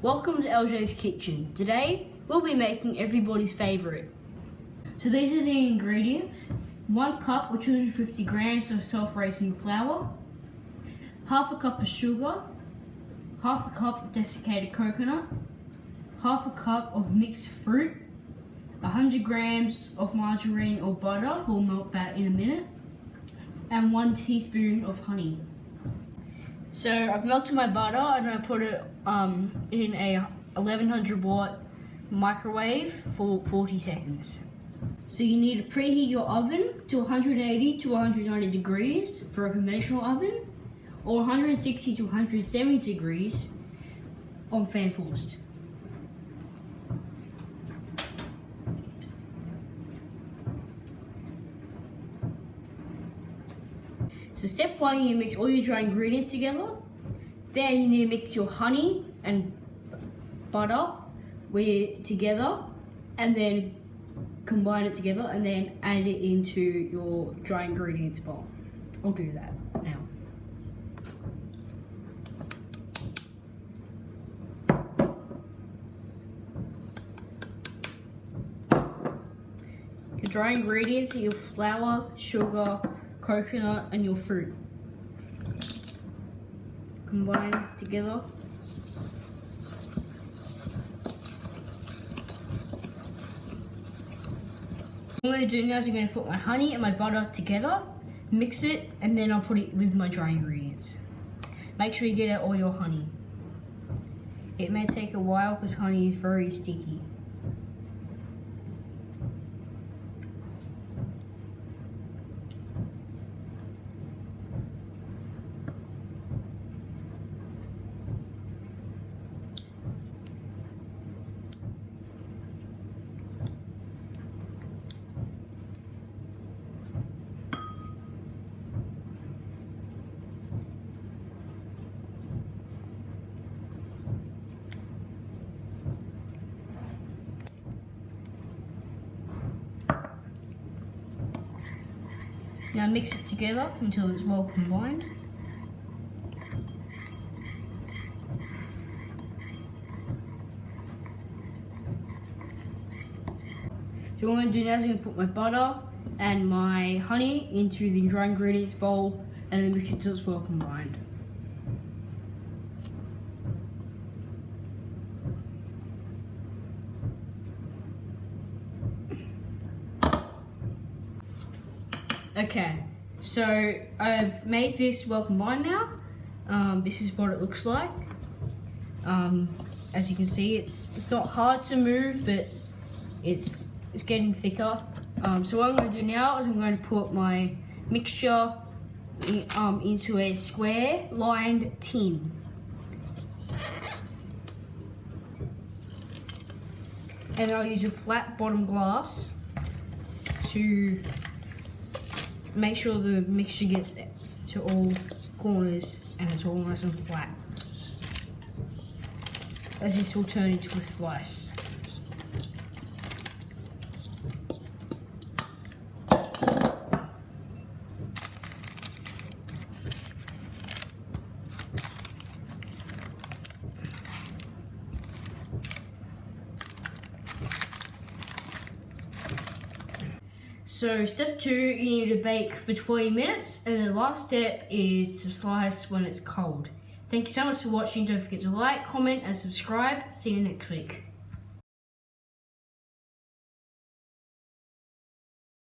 Welcome to LJ's Kitchen. Today we'll be making everybody's favourite. So these are the ingredients. 1 cup or 250 grams of self-raising flour, half a cup of sugar, half a cup of desiccated coconut, half a cup of mixed fruit, 100 grams of margarine or butter, we'll melt that in a minute, and 1 teaspoon of honey. So I've melted my butter and I put it in a 1100 watt microwave for 40 seconds. So you need to preheat your oven to 180 to 190 degrees for a conventional oven, or 160 to 170 degrees on fan forced. So step 1, you mix all your dry ingredients together. Then you need to mix your honey and butter together, and then combine it together, and then add it into your dry ingredients bowl. I'll do that now. Your dry ingredients are your flour, sugar, coconut and your fruit. Combine together. What I'm going to do now is I'm going to put my honey and my butter together, mix it, and then I'll put it with my dry ingredients. Make sure you get out all your honey. It may take a while because honey is very sticky. Now mix it together until it's well combined. So what I'm going to do now is I'm going to put my butter and my honey into the dry ingredients bowl and then mix it until it's well combined. Okay, so I've made this well combined now. This is what it looks like. As you can see, it's not hard to move, but it's getting thicker. So what I'm going to do now is I'm going to put my mixture into a square lined tin. And I'll use a flat bottom glass to make sure the mixture gets to all corners and it's all nice and flat, as this will turn into a slice. So step 2, you need to bake for 20 minutes, and the last step is to slice when it's cold. Thank you so much for watching. Don't forget to like, comment and subscribe. See you next week.